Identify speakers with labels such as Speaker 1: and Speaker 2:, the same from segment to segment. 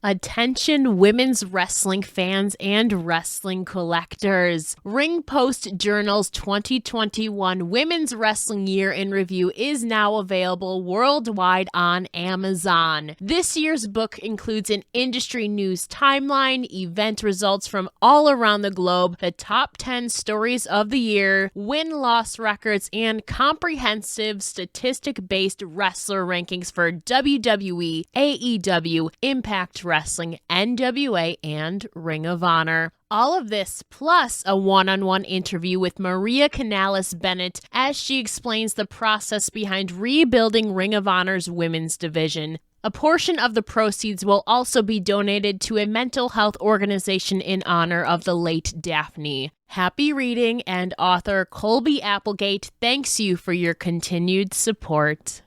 Speaker 1: Attention women's wrestling fans and wrestling collectors. Ring Post Journal's 2021 Women's Wrestling Year in Review is now available worldwide on Amazon. This year's book includes an industry news timeline, event results from all around the globe, the top 10 stories of the year, win-loss records, and comprehensive statistic-based wrestler rankings for WWE, AEW, Impact Wrestling, NWA, and Ring of Honor. All of this plus a one-on-one interview with Maria Canales-Bennett as she explains the process behind rebuilding Ring of Honor's women's division. A portion of the proceeds will also be donated to a mental health organization in honor of the late Daphne. Happy reading, and author Colby Applegate thanks you for your continued support.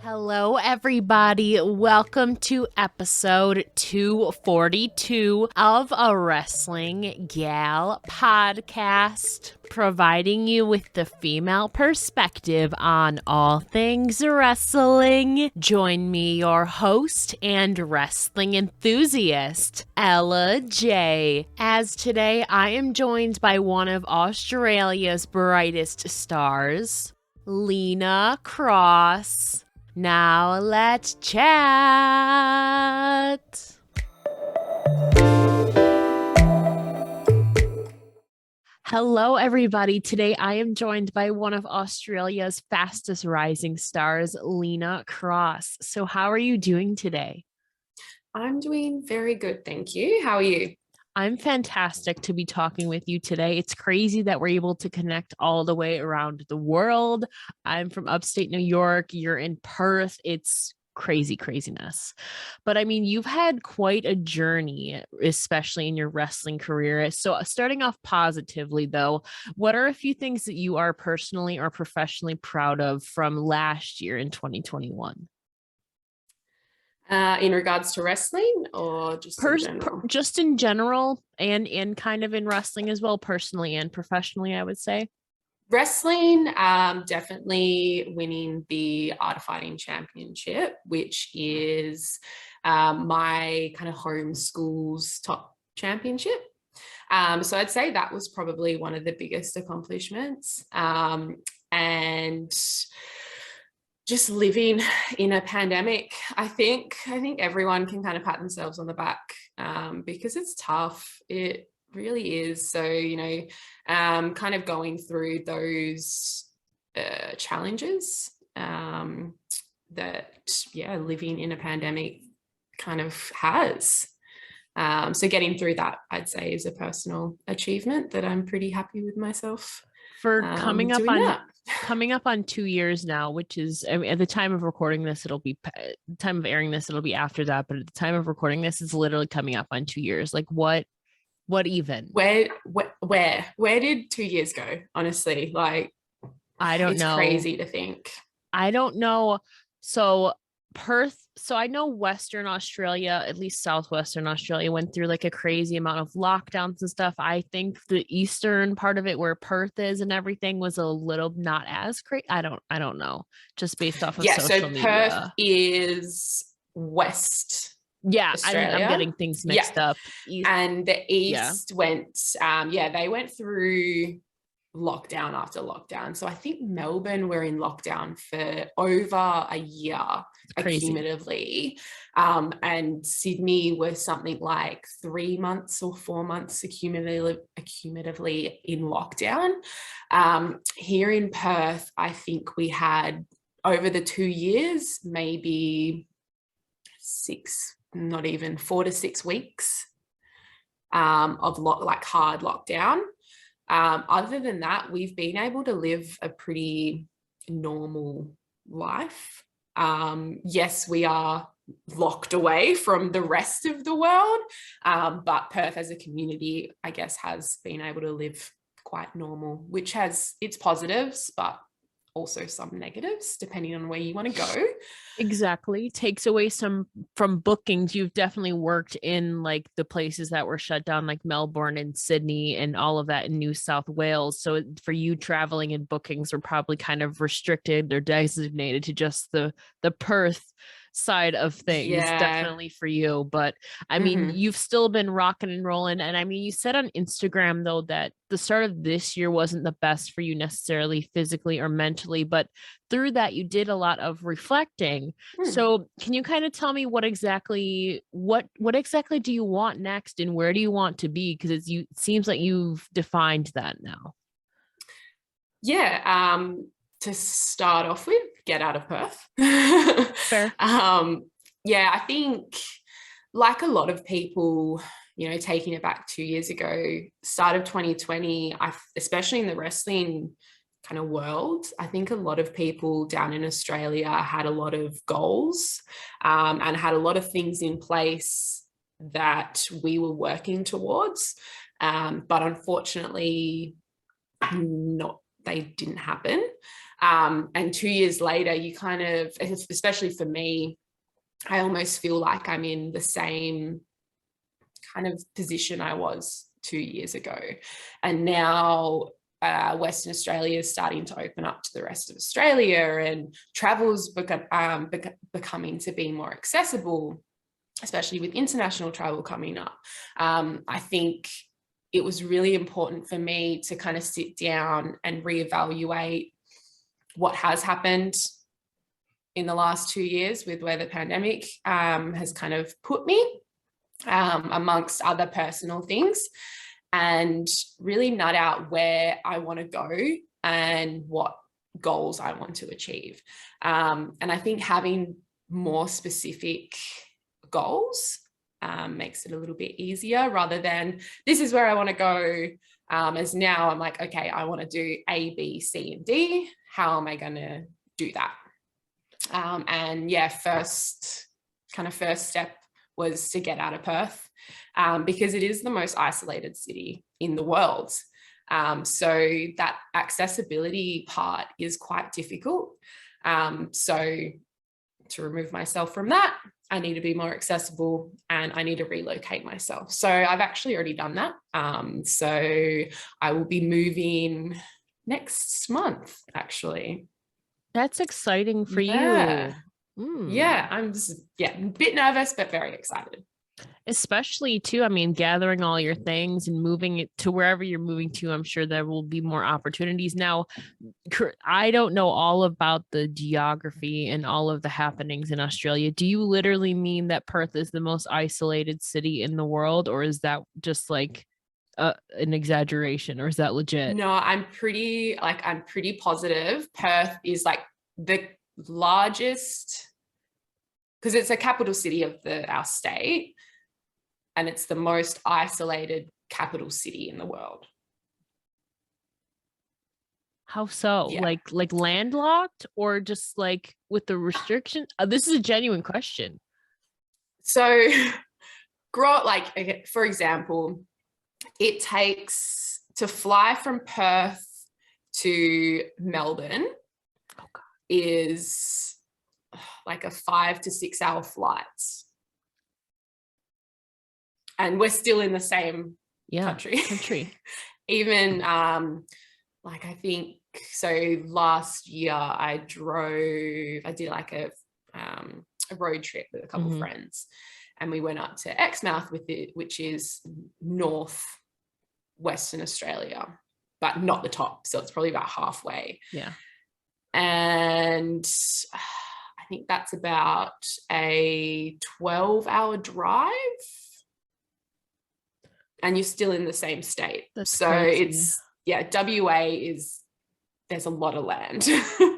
Speaker 1: Hello, everybody. Welcome to episode 242 of a Wrestling Gal podcast, providing you with the female perspective on all things wrestling. Join me, your host and wrestling enthusiast, Ella J. As today I am joined by one of Australia's brightest stars, Lena Kross. Now let's chat. Hello, everybody. Today I am joined by one of Australia's fastest rising stars, Lena Kross. So how are you doing today?
Speaker 2: I'm doing very good, thank you. How are you?
Speaker 1: I'm fantastic to be talking with you today. It's crazy that we're able to connect all the way around the world. I'm from upstate New York. You're in Perth. It's craziness. But I mean, you've had quite a journey, especially in your wrestling career. So starting off positively though, what are a few things that you are personally or professionally proud of from last year in 2021?
Speaker 2: In regards to wrestling or just in general?
Speaker 1: Just in general and kind of in wrestling as well, personally and professionally, I would say.
Speaker 2: Wrestling, definitely winning the Art of Fighting Championship, which is my kind of home school's top championship. So I'd say that was probably one of the biggest accomplishments. And just living in a pandemic, I think everyone can kind of pat themselves on the back because it's tough. It really is. So, kind of going through those challenges that, living in a pandemic kind of has. So getting through that, I'd say, is a personal achievement that I'm pretty happy with myself.
Speaker 1: For coming up on 2 years now, which is, I mean, at the time of recording this, time of airing this, it'll be after that. But at the time of recording this, it's literally coming up on 2 years. Like what even?
Speaker 2: Where did 2 years go? Honestly, like,
Speaker 1: I don't know.
Speaker 2: It's crazy to think.
Speaker 1: I don't know. So Perth, so I know Western Australia, at least Southwestern Australia, went through like a crazy amount of lockdowns and stuff. I think the eastern part of it where Perth is and everything was a little not as crazy. I don't know, just based off of social media.
Speaker 2: Perth is West.
Speaker 1: Yeah, I'm getting things mixed up.
Speaker 2: And the East went, they went through lockdown after lockdown. So I think Melbourne were in lockdown for over a year accumulatively. And Sydney was something like 3 months or 4 months accumulatively in lockdown. Here in Perth, I think we had over the 2 years, maybe 4 to 6 weeks of hard lockdown. Other than that, we've been able to live a pretty normal life. Yes, we are locked away from the rest of the world, but Perth as a community, I guess, has been able to live quite normal, which has its positives, but also some negatives, depending on where you want to go.
Speaker 1: Exactly. Takes away some from bookings. You've definitely worked in like the places that were shut down, like Melbourne and Sydney and all of that in New South Wales. So for you, traveling and bookings were probably kind of restricted or designated to just the Perth side of things,
Speaker 2: Yeah.
Speaker 1: definitely for you. But I mean,
Speaker 2: Mm-hmm.
Speaker 1: you've still been rocking and rolling. And I mean, you said on Instagram though that the start of this year wasn't the best for you necessarily physically or mentally, but through that you did a lot of reflecting.
Speaker 2: Hmm.
Speaker 1: So can you kind of tell me what exactly do you want next and where do you want to be? Because it seems like you've defined that now.
Speaker 2: Yeah. To start off with, get out of Perth.
Speaker 1: Fair.
Speaker 2: Yeah, I think like a lot of people, taking it back 2 years ago, start of 2020, especially in the wrestling kind of world, I think a lot of people down in Australia had a lot of goals, and had a lot of things in place that we were working towards. But unfortunately, not they didn't happen. And 2 years later, you kind of, especially for me, I almost feel like I'm in the same kind of position I was 2 years ago. And now Western Australia is starting to open up to the rest of Australia, and travel's becoming to be more accessible, especially with international travel coming up. I think it was really important for me to kind of sit down and reevaluate what has happened in the last 2 years with where the pandemic has kind of put me, amongst other personal things, and really nut out where I want to go and what goals I want to achieve. And I think having more specific goals makes it a little bit easier, rather than this is where I want to go. As now I'm like, okay, I want to do A, B, C, and D. How am I going to do that? And yeah, first step was to get out of Perth, because it is the most isolated city in the world. So that accessibility part is quite difficult. So to remove myself from that, I need to be more accessible and I need to relocate myself. So I've actually already done that. So I will be moving next month, actually.
Speaker 1: That's exciting for
Speaker 2: Yeah.
Speaker 1: you. Mm.
Speaker 2: Yeah, I'm just, a bit nervous, but very excited.
Speaker 1: Especially too, I mean, gathering all your things and moving it to wherever you're moving to, I'm sure there will be more opportunities. Now, I don't know all about the geography and all of the happenings in Australia. Do you literally mean that Perth is the most isolated city in the world, or is that just like an exaggeration, or is that legit?
Speaker 2: No, I'm pretty positive Perth is like the largest, because it's a capital city of our state, and it's the most isolated capital city in the world.
Speaker 1: How so?
Speaker 2: Yeah.
Speaker 1: Like landlocked or just like with the restriction? This is a genuine question.
Speaker 2: So, for example, it takes to fly from Perth to Melbourne
Speaker 1: Oh God.
Speaker 2: is like a 5 to 6 hour flight. And we're still in the same country. Even I think so last year I did like a road trip with a couple of friends, and we went up to Exmouth with it, which is north Western Australia, but not the top. So it's probably about halfway.
Speaker 1: Yeah.
Speaker 2: And I think that's about a 12-hour drive. And you're still in the same state.
Speaker 1: That's
Speaker 2: so
Speaker 1: crazy.
Speaker 2: WA there's a lot of land.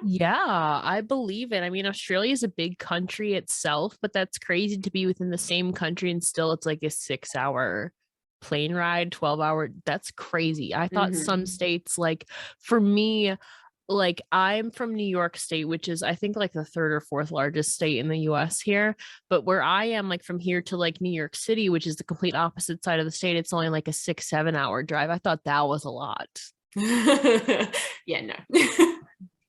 Speaker 1: Yeah, I believe it. I mean, Australia is a big country itself, but that's crazy to be within the same country and still it's like a 6 hour plane ride, 12-hour. That's crazy. I thought some states, like for me, like I'm from New York State, which is I think like the third or fourth largest state in the US here. But where I am, like from here to like New York City, which is the complete opposite side of the state, it's only like a 6, 7 hour drive. I thought that was a lot.
Speaker 2: Yeah, no.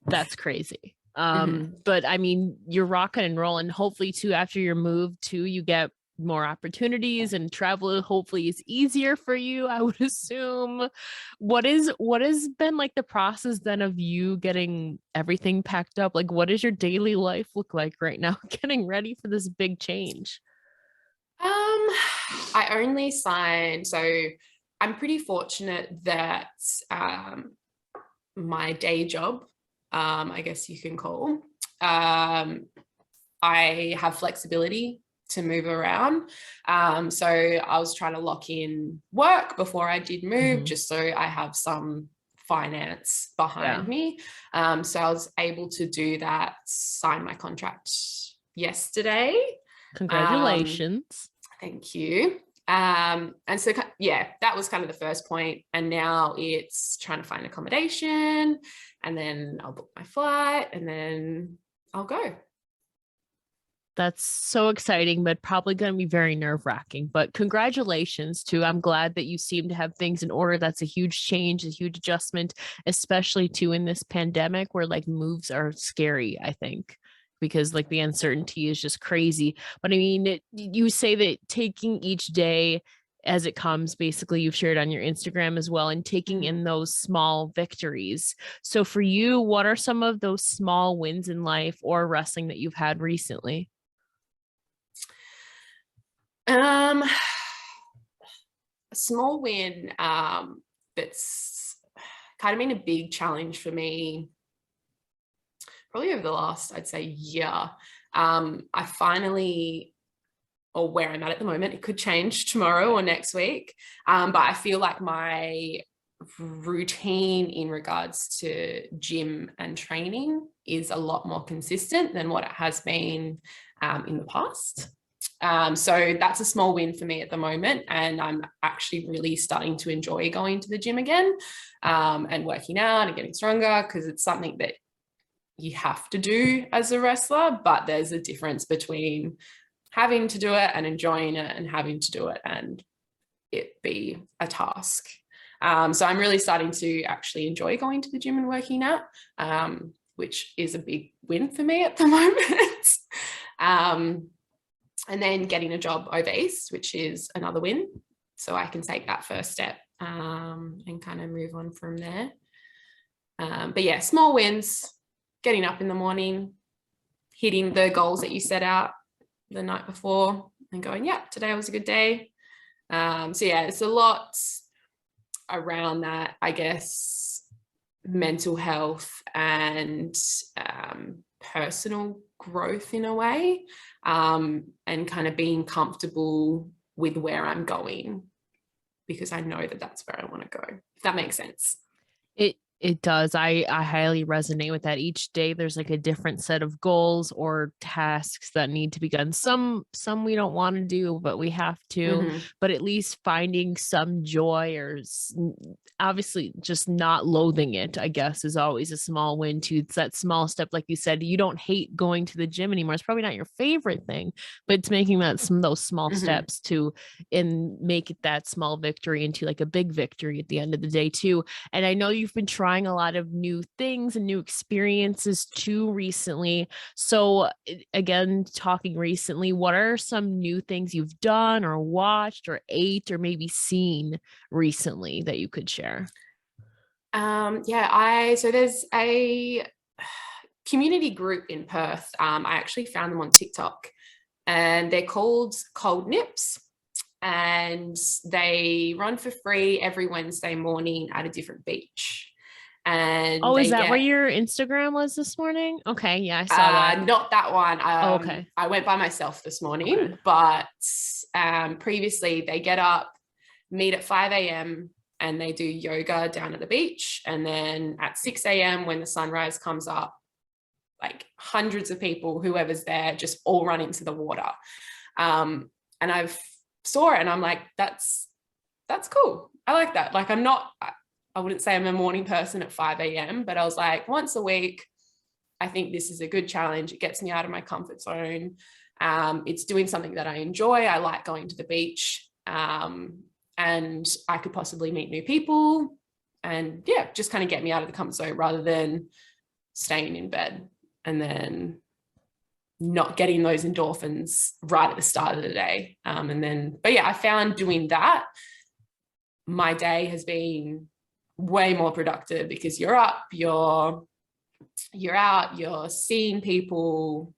Speaker 1: That's crazy.
Speaker 2: Mhm.
Speaker 1: But I mean, you're rocking and rolling. Hopefully, too, after your move, too, you get more opportunities and travel hopefully is easier for you, I would assume. What has been like the process then of you getting everything packed up? Like what does your daily life look like right now getting ready for this big change?
Speaker 2: I only signed, so I'm pretty fortunate that my day job, I guess you can call, I have flexibility to move around. So I was trying to lock in work before I did move,
Speaker 1: Mhm.
Speaker 2: just so I have some finance behind
Speaker 1: Yeah.
Speaker 2: me. So I was able to do that, sign my contract yesterday. Um,
Speaker 1: Congratulations.
Speaker 2: Thank you. And so, yeah, that was kind of the first point. And now it's trying to find accommodation, and then I'll book my flight, and then I'll go.
Speaker 1: That's so exciting, but probably going to be very nerve wracking. But congratulations too. I'm glad that you seem to have things in order. That's a huge change, a huge adjustment, especially too in this pandemic where like moves are scary, I think, because like the uncertainty is just crazy. But I mean, you say that taking each day as it comes, basically, you've shared on your Instagram as well, and taking
Speaker 2: Mhm.
Speaker 1: in those small victories. So for you, what are some of those small wins in life or wrestling that you've had recently?
Speaker 2: Um, a small win, that's kind of been a big challenge for me, probably over the last, I'd say, year. I finally, or where I'm at the moment, it could change tomorrow or next week. But I feel like my routine in regards to gym and training is a lot more consistent than what it has been in the past. So that's a small win for me at the moment. And I'm actually really starting to enjoy going to the gym again, and working out and getting stronger, because it's something that you have to do as a wrestler, but there's a difference between having to do it and enjoying it, and having to do it and it be a task. So I'm really starting to actually enjoy going to the gym and working out, which is a big win for me at the moment. um, and then getting a job over East, which is another win. So I can take that first step, and kind of move on from there. But yeah, small wins, getting up in the morning, hitting the goals that you set out the night before, and going, yeah, today was a good day. So yeah, it's a lot around that, I guess, mental health and personal growth in a way, and kind of being comfortable with where I'm going, because I know that that's where I want to go, if that makes sense.
Speaker 1: It does. I highly resonate with that. Each day there's like a different set of goals or tasks that need to be done. Some we don't want to do, but we have to.
Speaker 2: Mm-hmm.
Speaker 1: But at least finding some joy or obviously just not loathing it, I guess, is always a small win too. It's that small step, like you said, you don't hate going to the gym anymore. It's probably not your favorite thing, but it's making that some those small
Speaker 2: Mm-hmm.
Speaker 1: steps to and make it that small victory into like a big victory at the end of the day too. And I know you've been trying a lot of new things and new experiences too recently. So, again, talking recently, what are some new things you've done or watched or ate or maybe seen recently that you could share?
Speaker 2: Yeah, I so there's a community group in Perth. I actually found them on TikTok, and they're called Cold Nips, and they run for free every Wednesday morning at a different beach. And
Speaker 1: Oh, is
Speaker 2: they
Speaker 1: that where
Speaker 2: get,
Speaker 1: your Instagram was this morning? Okay, yeah, I saw that.
Speaker 2: not that one.
Speaker 1: Oh, okay.
Speaker 2: I went by myself this morning,
Speaker 1: Okay.
Speaker 2: but previously they get up, meet at 5 a.m., and they do yoga down at the beach. And then at 6 a.m., when the sunrise comes up, like hundreds of people, whoever's there, just all run into the water. And I've saw it, and I'm like, that's cool. I like that. Like, I wouldn't say I'm a morning person at 5 a.m., but I was like, once a week, I think this is a good challenge. It gets me out of my comfort zone. It's doing something that I enjoy. I like going to the beach, and I could possibly meet new people, and yeah, just kind of get me out of the comfort zone rather than staying in bed and then not getting those endorphins right at the start of the day. But yeah, I found doing that, my day has been way more productive because you're up, you're out, you're seeing people,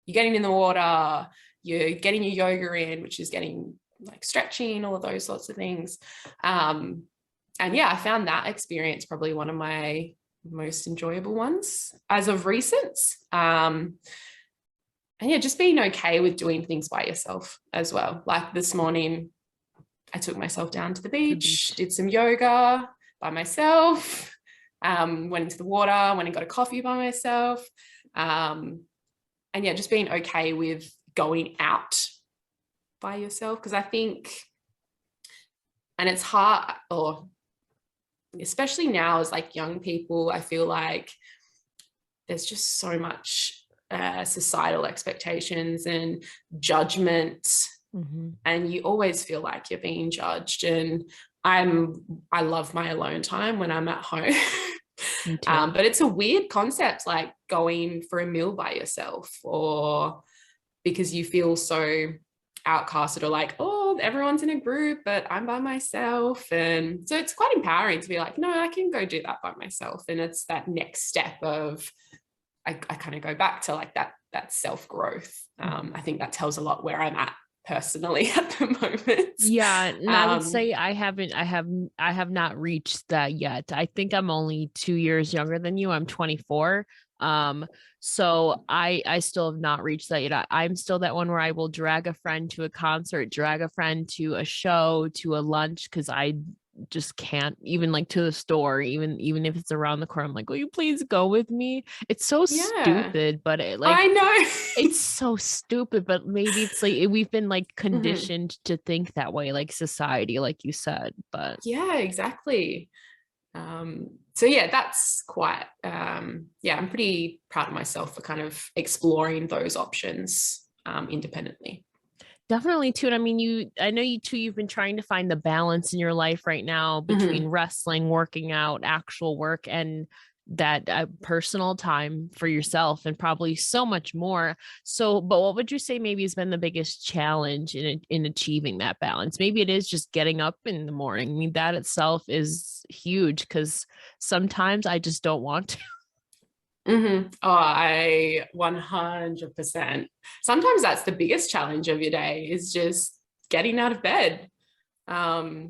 Speaker 2: you're getting in the water, you're getting your yoga in, which is getting like stretching, all of those sorts of things. And yeah, I found that experience probably one of my most enjoyable ones as of recent. And yeah, just being okay with doing things by yourself as well. Like this morning, I took myself down to the beach, did some yoga by myself, went into the water, went and got a coffee by myself. And yeah, just being okay with going out by yourself. Because I think, and it's hard, or especially now as like young people, I feel like there's just so much societal expectations and judgment. And you always feel like you're being judged. And I love my alone time when I'm at home. But it's a weird concept, like going for a meal by yourself, or because you feel so outcasted, or like, oh, everyone's in a group but I'm by myself. And so it's quite empowering to be like, no, I can go do that by myself. And it's that next step of I kind of go back to like that self-growth. I think that tells a lot where I'm at personally at the moment.
Speaker 1: Yeah, and I would say I have not reached that yet. I think I'm only 2 years younger than you. I'm 24. So I still have not reached that yet. I'm still that one where I will drag a friend to a concert, drag a friend to a show, to a lunch, because I just can't, even like to the store, even if it's around the corner. I'm like, will you please go with me? It's so stupid, but
Speaker 2: I know
Speaker 1: it's so stupid, but maybe it's like we've been like conditioned to think that way, like society, like you said. But
Speaker 2: yeah, exactly. So yeah, that's quite yeah, I'm pretty proud of myself for kind of exploring those options independently.
Speaker 1: definitely too. And I mean, I know you too, you've been trying to find the balance in your life right now between wrestling, working out, actual work, and that personal time for yourself, and probably so much more. So, but what would you say maybe has been the biggest challenge in achieving that balance? Maybe it is just getting up in the morning. I mean, that itself is huge, because sometimes I just don't want to.
Speaker 2: Oh, I 100%. Sometimes that's the biggest challenge of your day, is just getting out of bed. But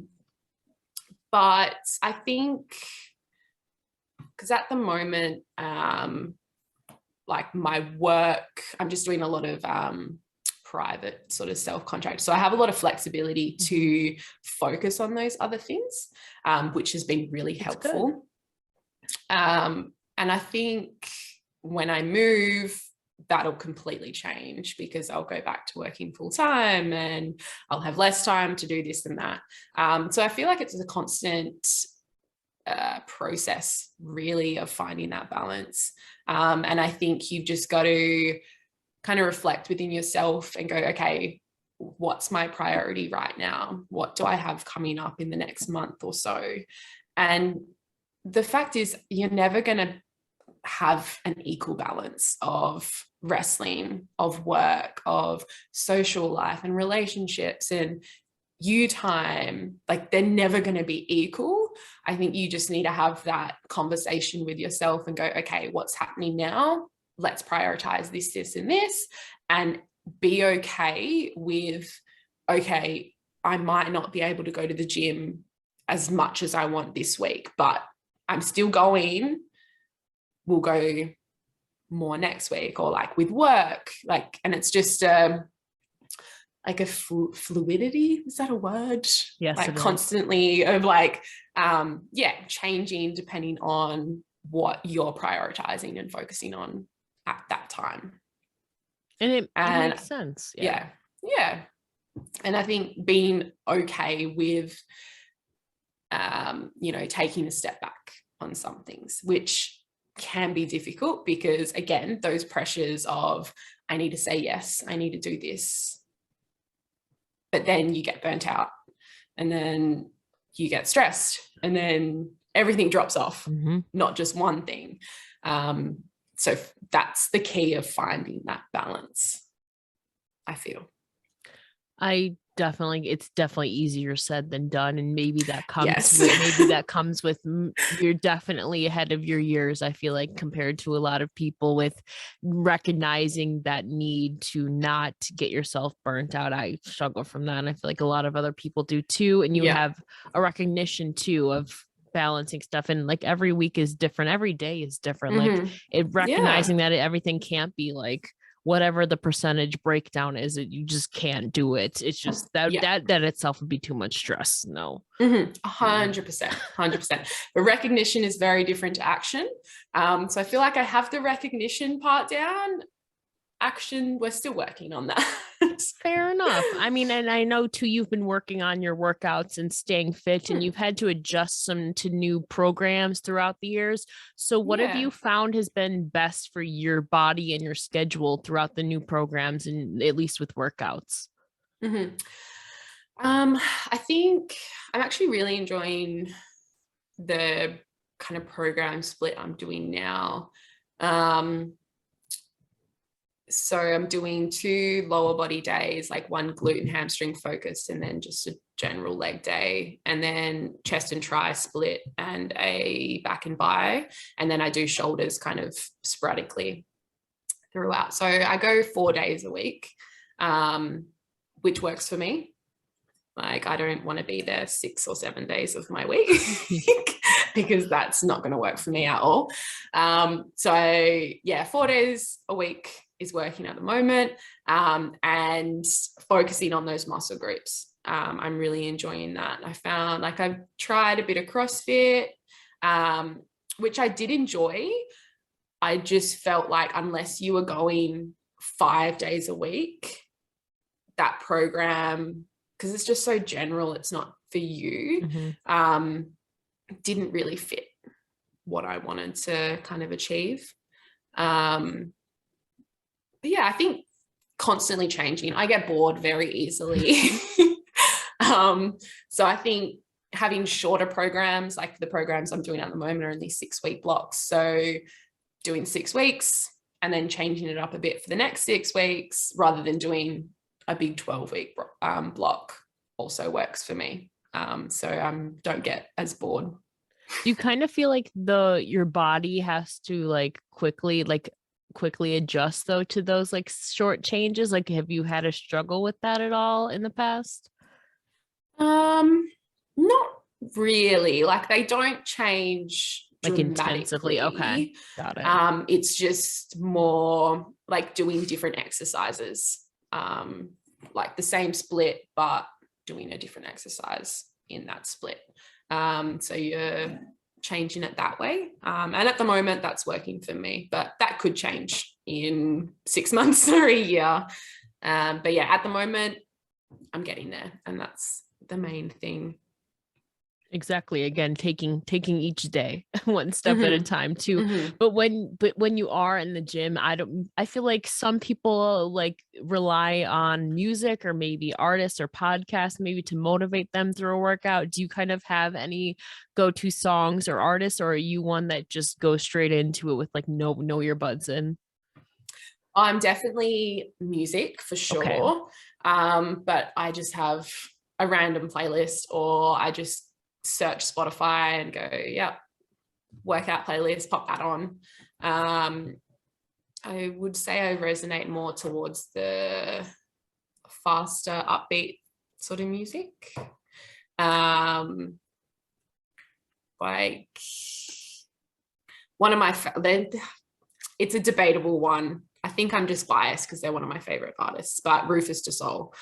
Speaker 2: I think, because at the moment, like my work, I'm just doing a lot of private sort of self-contract. So I have a lot of flexibility to focus on those other things, which has been really helpful. And I think when I move, that'll completely change, because I'll go back to working full time and I'll have less time to do this and that. So I feel like it's a constant process, really, of finding that balance. And I think you've just got to kind of reflect within yourself and go, okay, what's my priority right now? What do I have coming up in the next month or so? And the fact is, you're never going to have an equal balance of wrestling, of work, of social life and relationships and you time. Like, they're never going to be equal. I think you just need to have that conversation with yourself and go, okay, what's happening now? Let's prioritize this, this, and this, and be okay with, okay, I might not be able to go to the gym as much as I want this week, but I'm still going. We'll go more next week. Or like with work, like, and it's just like a fluidity, is that a word?
Speaker 1: Yes,
Speaker 2: like constantly of like yeah, changing depending on what you're prioritizing and focusing on at that time.
Speaker 1: And it makes sense.
Speaker 2: Yeah. And I think being okay with you know, taking a step back on some things, which can be difficult, because again, those pressures of, I need to say yes, I need to do this, but then you get burnt out, and then you get stressed, and then everything drops off, not just one thing. So that's the key of finding that balance, I feel.
Speaker 1: It's definitely easier said than done. And maybe that
Speaker 2: Yes.
Speaker 1: comes with you're definitely ahead of your years, I feel like, compared to a lot of people, with recognizing that need to not get yourself burnt out. I struggle from that. And I feel like a lot of other people do too. And you
Speaker 2: Yeah.
Speaker 1: have a recognition too of balancing stuff, and like every week is different, every day is different. Like it
Speaker 2: Yeah.
Speaker 1: recognizing that everything can't be like whatever the percentage breakdown is, you just can't do it. It's just
Speaker 2: Yeah.
Speaker 1: that itself would be too much stress. No.
Speaker 2: 100%. 100%. The recognition is very different to action. So I feel like I have the recognition part down. Action, we're still working on that.
Speaker 1: Fair enough. I mean, and I know too, you've been working on your workouts and staying fit, and you've had to adjust some to new programs throughout the years. So what have
Speaker 2: Yeah.
Speaker 1: you found has been best for your body and your schedule throughout the new programs, and at least with workouts?
Speaker 2: I think I'm actually really enjoying the kind of program split I'm doing now. So I'm doing 2 lower body days, like one glute and hamstring focused, and then just a general leg day, and then chest and tri split, and a back and bi, and then I do shoulders kind of sporadically throughout. So I go 4 days a week, which works for me. Like, I don't want to be there 6 or 7 days of my week because that's not going to work for me at all. So yeah, 4 days a week is working at the moment, and focusing on those muscle groups. I'm really enjoying that. I found, like, I've tried a bit of CrossFit, which I did enjoy. I just felt like unless you were going 5 days a week, that program, because it's just so general, it's not for you, didn't really fit what I wanted to kind of achieve. But yeah, I think constantly changing. I get bored very easily. So I think having shorter programs, like the programs I'm doing at the moment are only 6-week blocks. So doing 6 weeks and then changing it up a bit for the next 6 weeks, rather than doing a big 12-week block, also works for me. So I don't get as bored.
Speaker 1: Do you kind of feel like your body has to quickly adjust though to those like short changes? Like, have you had a struggle with that at all in the past?
Speaker 2: Not really. Like, they don't change
Speaker 1: Like intensively? Okay,
Speaker 2: dramatically.
Speaker 1: got it.
Speaker 2: It's just more like doing different exercises, like the same split, but doing a different exercise in that split. So you're changing it that way. And at the moment, that's working for me, but that could change in 6 months or a year. But yeah, at the moment, I'm getting there, and that's the main thing.
Speaker 1: Exactly. Again, taking each day one step at a time too. But when you are in the gym, I feel like some people like rely on music or maybe artists or podcasts maybe to motivate them through a workout. Do you kind of have any go-to songs or artists, or are you one that just goes straight into it with like no earbuds in?
Speaker 2: I'm definitely music for
Speaker 1: Okay.
Speaker 2: sure. But I just have a random playlist, or I just search Spotify and go, yeah, workout playlist, pop that on. I would say I resonate more towards the faster, upbeat sort of music. Like, one of my, it's a debatable one. I think I'm just biased because they're one of my favorite artists, but Rufus Du Sol,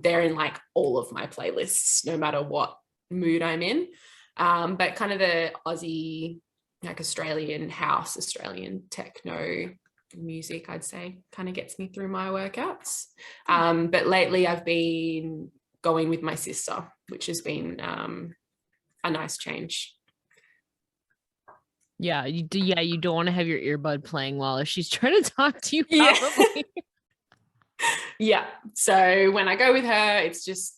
Speaker 2: they're in like all of my playlists, no matter what mood I'm in. But kind of the Aussie, like Australian house, Australian techno music, I'd say, kind of gets me through my workouts. But lately I've been going with my sister, which has been a nice change.
Speaker 1: Yeah, you do. Yeah, you don't want to have your earbud playing while she's trying to talk to you,
Speaker 2: Yeah.
Speaker 1: probably.
Speaker 2: Yeah. So when I go with her, it's just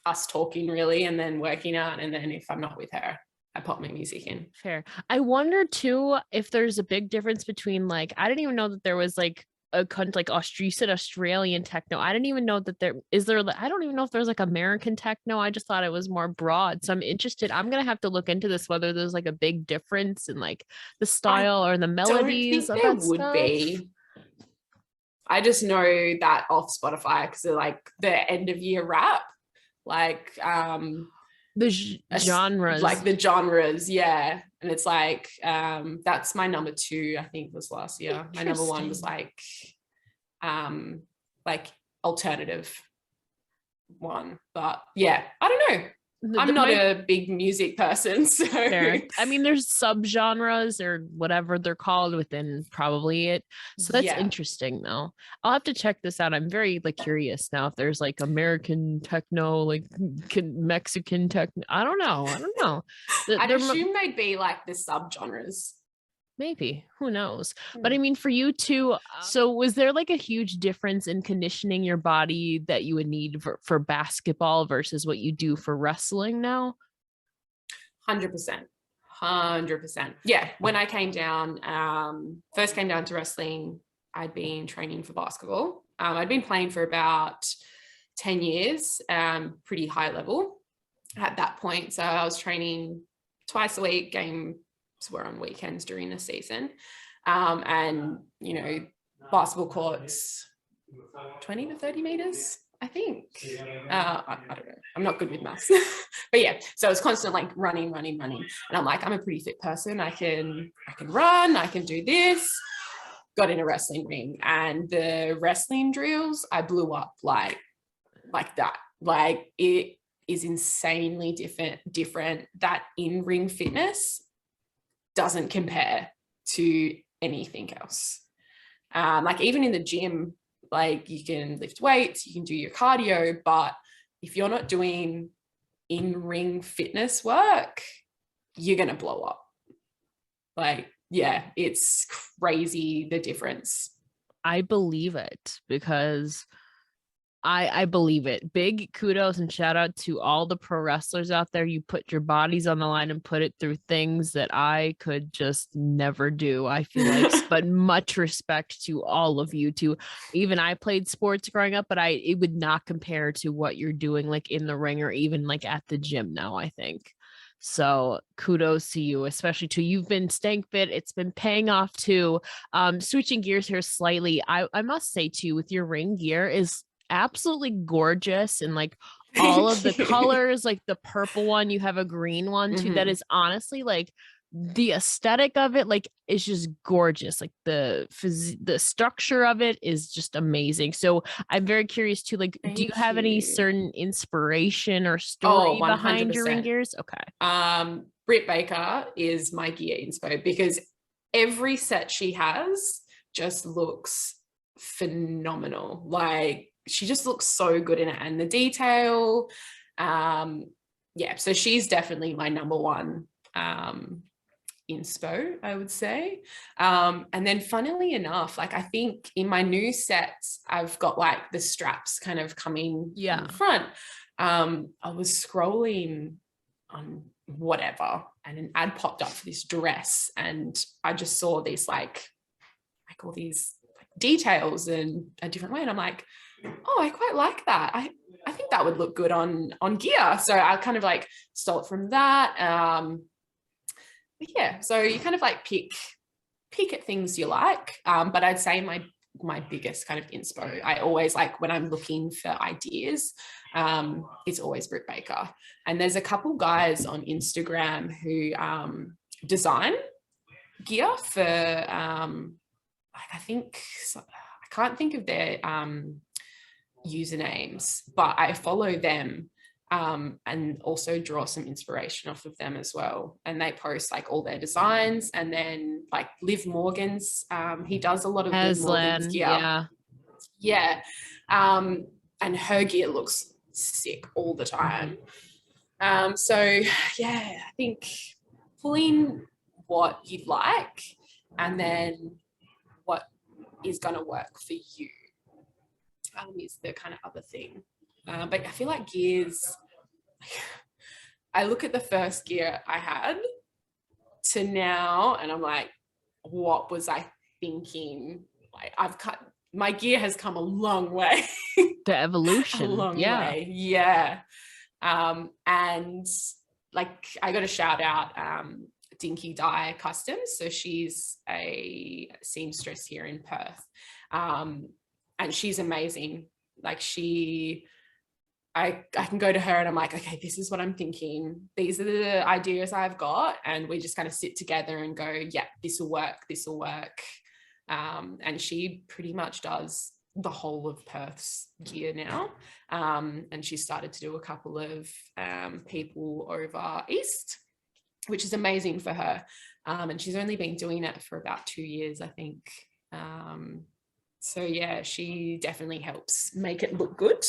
Speaker 2: us talking really, and then working out. And then if I'm not with her, I pop my music in.
Speaker 1: Fair. I wonder too if there's a big difference between like I didn't even know that there was like a country like you said Australian techno. I didn't even know that there is there I don't even know if there's like American techno. I just thought it was more broad. So I'm interested. I'm gonna have to look into this whether there's like a big difference in like the
Speaker 2: I
Speaker 1: style or the
Speaker 2: don't
Speaker 1: melodies
Speaker 2: think
Speaker 1: of
Speaker 2: there
Speaker 1: that
Speaker 2: would
Speaker 1: stuff.
Speaker 2: be. I just know that off Spotify because they're like the end of year rap, like
Speaker 1: The
Speaker 2: like
Speaker 1: genres.
Speaker 2: the genres, yeah. And it's like that's my number two, I think was last year. My number one was
Speaker 1: Interesting.
Speaker 2: um like alternative one. But yeah, I don't know. I'm
Speaker 1: There
Speaker 2: not
Speaker 1: might
Speaker 2: a big music person, so
Speaker 1: There. I mean, there's subgenres or whatever they're called within probably it. So that's
Speaker 2: yeah.
Speaker 1: interesting though. I'll have to check this out. I'm very like curious now if there's like American techno, like Mexican techno. I don't know. I don't know.
Speaker 2: I'd
Speaker 1: There
Speaker 2: assume they'd be like the subgenres.
Speaker 1: maybe who knows. But I mean, for you too. So was there like a huge difference in conditioning your body that you would need for basketball versus what you do for wrestling now?
Speaker 2: 100%. 100%. Yeah. When I came down, first came down to wrestling, I'd been training for basketball. I'd been playing for about 10 years, pretty high level at that point. So I was training twice a week. Games were on weekends during the season. And, you know, basketball courts, 20 to 30 meters, I think. I don't know. I'm not good with maths. But yeah, so it's constant like running. And I'm like, I'm a pretty fit person. I can run, I can do this. Got in a wrestling ring, and the wrestling drills, I blew up like that. Like it is insanely different. That in-ring fitness doesn't compare to anything else. Like even in the gym, like you can lift weights, you can do your cardio, but if you're not doing in-ring fitness work, you're going to blow up. Like, yeah, it's crazy the difference.
Speaker 1: I believe it because I believe it. Big kudos and shout out to all the pro wrestlers out there. You put your bodies on the line and put it through things that I could just never do. I feel like, but much respect to all of you too. Even I played sports growing up, but it would not compare to what you're doing like in the ring or even like at the gym now, I think. So kudos to you, especially to you've been staying fit. It's been paying off too. Switching gears here slightly, I must say too, with your ring gear is absolutely gorgeous and like all of the
Speaker 2: Thank you.
Speaker 1: colors, like the purple one, you have a green one too. That
Speaker 2: Mm-hmm.
Speaker 1: is honestly like the aesthetic of it, like is just gorgeous. Like the structure of it is just amazing. So I'm very curious too. Like, do you
Speaker 2: Thank
Speaker 1: have any
Speaker 2: you.
Speaker 1: certain inspiration or
Speaker 2: Oh,
Speaker 1: story behind your ring
Speaker 2: 100%.
Speaker 1: gears? Okay.
Speaker 2: Britt Baker is my gear inspo because every set she has just looks phenomenal. Like she just looks so good in it, and the detail. Yeah, so she's definitely my number one inspo, I would say. And then funnily enough, like I think in my new sets, I've got like the straps kind of coming on the front. I was scrolling on whatever, and an ad popped up for this dress, and I just saw this like all these details in a different way, and I'm like, oh, I quite like that. I think that would look good on gear. So I kind of like stole it from that. Yeah, so you kind of like pick at things you like. But I'd say my biggest kind of inspo, I always like when I'm looking for ideas, it's always Britt Baker. And there's a couple guys on Instagram who design gear for I think I can't think of their usernames, but I follow them and also draw some inspiration off of them as well. And they post like all their designs. And then like Liv Morgan's, he does a lot of Liv Morgan's
Speaker 1: Aslan,
Speaker 2: gear.
Speaker 1: yeah.
Speaker 2: Yeah. And her gear looks sick all the time. So yeah, I think pulling what you'd like and then what is going to work for you is the kind of other thing. But I feel like gears, I look at the first gear I had to now, and I'm like, what was I thinking? Like, my gear has come a long way.
Speaker 1: The
Speaker 2: A
Speaker 1: evolution.
Speaker 2: long
Speaker 1: Yeah.
Speaker 2: way. Yeah. And like, I got a shout out, Dinky Dye Customs. So she's a seamstress here in Perth. And she's amazing. Like I can go to her and I'm like, okay, this is what I'm thinking. These are the ideas I've got. And we just kind of sit together and go, yeah, this will work. This will work. And she pretty much does the whole of Perth's gear now. And she started to do a couple of people over east, which is amazing for her. And she's only been doing it for about 2 years, I think. So yeah, she definitely helps make it look good.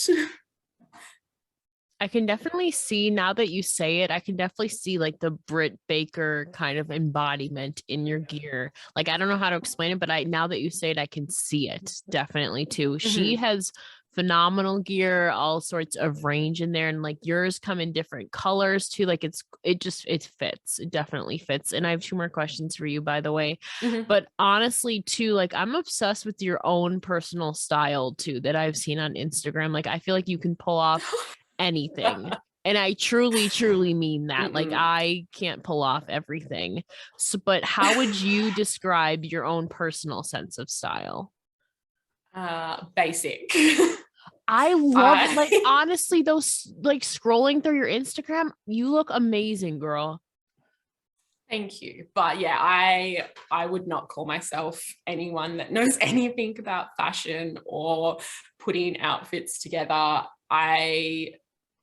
Speaker 1: I can definitely see, now that you say it, I can definitely see like the Britt Baker kind of embodiment in your gear. Like, I don't know how to explain it, but now that you say it, I can see it definitely too. She has phenomenal gear, all sorts of range in there, and like yours come in different colors too. Like it fits. It definitely fits. And I have 2 more questions for you, by the way. But honestly too, like I'm obsessed with your own personal style too that I've seen on Instagram. Like I feel like you can pull off anything. And I truly, truly mean that. Like I can't pull off everything. So, but how would you describe your own personal sense of style?
Speaker 2: Basic.
Speaker 1: I love it. Like honestly, those like scrolling through your Instagram, you look amazing, girl.
Speaker 2: Thank you. But yeah, I would not call myself anyone that knows anything about fashion or putting outfits together. I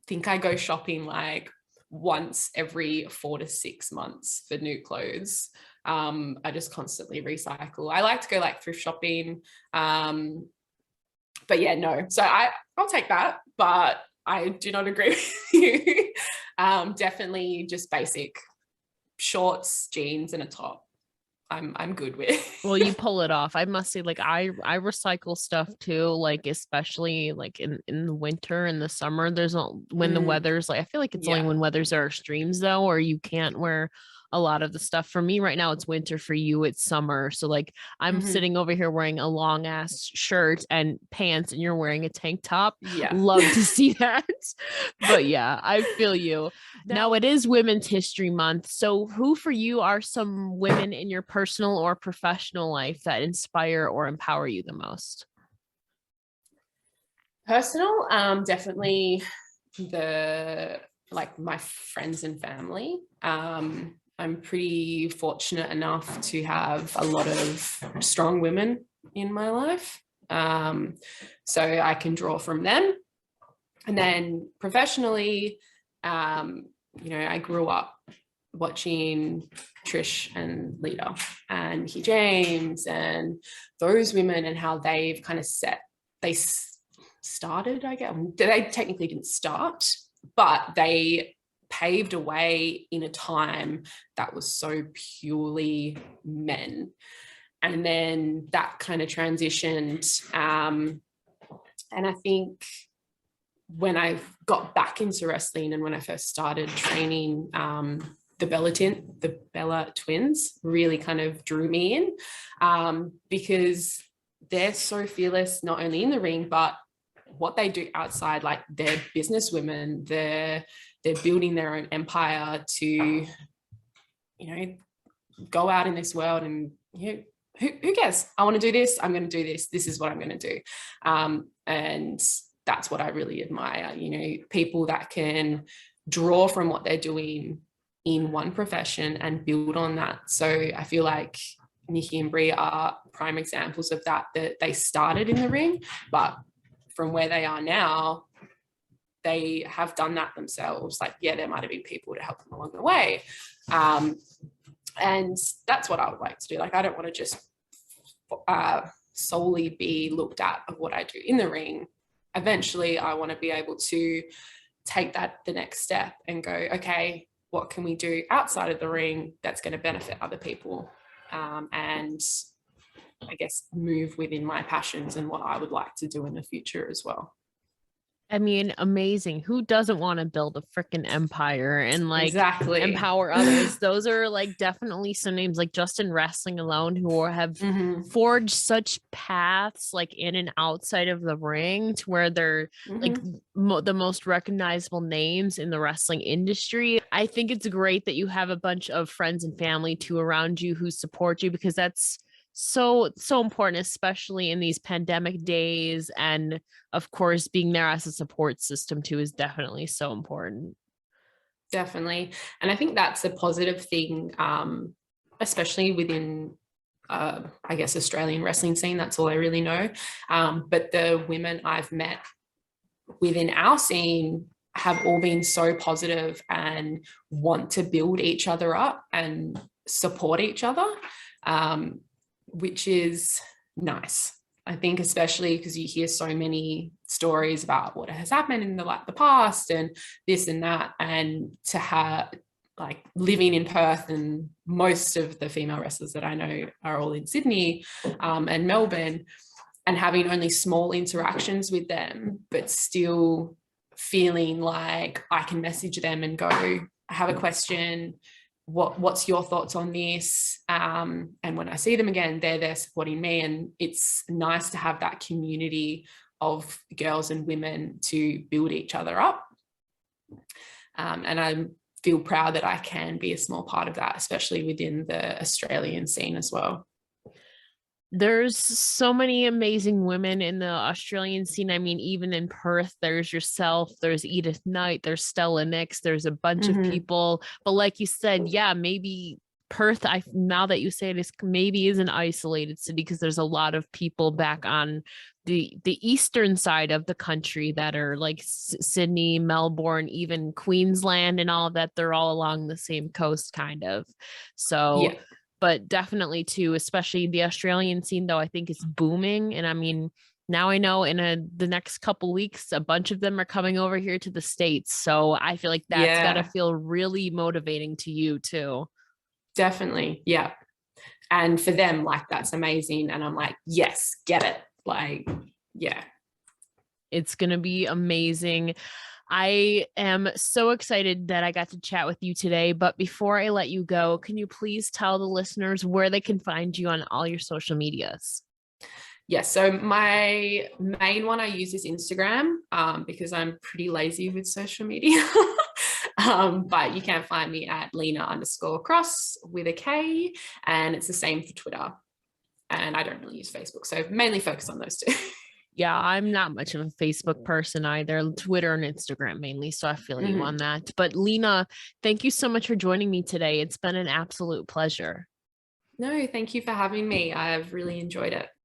Speaker 2: think I go shopping like once every 4 to 6 months for new clothes. I just constantly recycle. I like to go like thrift shopping. But yeah, no. So I'll take that, but I do not agree with you. Definitely just basic shorts, jeans, and a top. I'm good with.
Speaker 1: Well, you pull it off. I must say, like I recycle stuff too, like especially like in the winter and the summer. There's no when the weather's like I feel like it's only
Speaker 2: Yeah.
Speaker 1: when weathers are extremes though, or you can't wear a lot of the stuff. For me right now, it's winter. For you, it's summer. So like I'm sitting over here wearing a long ass shirt and pants, and you're wearing a tank top.
Speaker 2: Yeah.
Speaker 1: Love to see that. But yeah, I feel you. Now it is Women's History Month. So who for you are some women in your personal or professional life that inspire or empower you the most?
Speaker 2: Personal, definitely my friends and family. I'm pretty fortunate enough to have a lot of strong women in my life. So I can draw from them. And then professionally, I grew up watching Trish and Lita and Mickey James and those women and how they've kind of started, I guess. They technically didn't start, but they paved a way in a time that was so purely men. And then that kind of transitioned. And I think when I got back into wrestling and when I first started training, the Bella twins really kind of drew me in, because they're so fearless, not only in the ring, but what they do outside. Like they're business women, they're building their own empire to, go out in this world and, who cares? I want to do this. I'm going to do this. This is what I'm going to do. And that's what I really admire, people that can draw from what they're doing in one profession and build on that. So I feel like Nikki and Brie are prime examples of that they started in the ring, but from where they are now, they have done that themselves. Like, yeah, there might have been people to help them along the way. And that's what I would like to do. Like, I don't want to just solely be looked at of what I do in the ring. Eventually, I want to be able to take that the next step and go, okay, what can we do outside of the ring that's going to benefit other people? And I guess move within my passions and what I would like to do in the future as well.
Speaker 1: I mean, amazing. Who doesn't want to build a freaking empire and like
Speaker 2: Exactly.
Speaker 1: empower others? Those are like definitely some names like just in wrestling alone who have
Speaker 2: Hmm.
Speaker 1: forged such paths like in and outside of the ring to where they're like
Speaker 2: Hmm.
Speaker 1: the most recognizable names in the wrestling industry. I think it's great that you have a bunch of friends and family too around you who support you because that's so important, especially in these pandemic days. And of course, being there as a support system too is definitely so important.
Speaker 2: Definitely. And I think that's a positive thing, especially within, I guess, Australian wrestling scene. That's all I really know. But the women I've met within our scene have all been so positive and want to build each other up and support each other, um, which is nice. I think especially because you hear so many stories about what has happened in the past and this and that, and to have like living in Perth, and most of the female wrestlers that I know are all in Sydney and Melbourne, and having only small interactions with them, but still feeling like I can message them and go, I have a question. What's your thoughts on this? And when I see them again, they're there supporting me. And it's nice to have that community of girls and women to build each other up. And I feel proud that I can be a small part of that, especially within the Australian scene as well.
Speaker 1: There's so many amazing women in the Australian scene. I mean, even in Perth, there's yourself, there's Edith Knight, there's Stella Nix, there's a bunch of
Speaker 2: Mm-hmm.
Speaker 1: people. But like you said, yeah, maybe Perth, I now that you say it, is maybe is an isolated city because there's a lot of people back on the eastern side of the country that are like Sydney, Melbourne, even Queensland and all of that. They're all along the same coast, kind of. So
Speaker 2: Yeah.
Speaker 1: but definitely too, especially the Australian scene though, I think is booming. And I mean, now I know in the next couple weeks, a bunch of them are coming over here to the States. So I feel like that's got to
Speaker 2: Yeah,
Speaker 1: feel really motivating to you too.
Speaker 2: definitely. Yeah. And for them, like, that's amazing. And I'm like, yes, get it. Like, yeah.
Speaker 1: It's going to be amazing. I am so excited that I got to chat with you today. But before I let you go, can you please tell the listeners where they can find you on all your social medias?
Speaker 2: Yes. So my main one I use is Instagram, because I'm pretty lazy with social media. But you can find me at Lena_Kross with a K, and it's the same for Twitter. And I don't really use Facebook, so mainly focus on those two.
Speaker 1: Yeah, I'm not much of a Facebook person either. Twitter and Instagram mainly. So I feel you on
Speaker 2: Mhm.
Speaker 1: that. But Lena, thank you so much for joining me today. It's been an absolute pleasure.
Speaker 2: No, thank you for having me. I've really enjoyed it.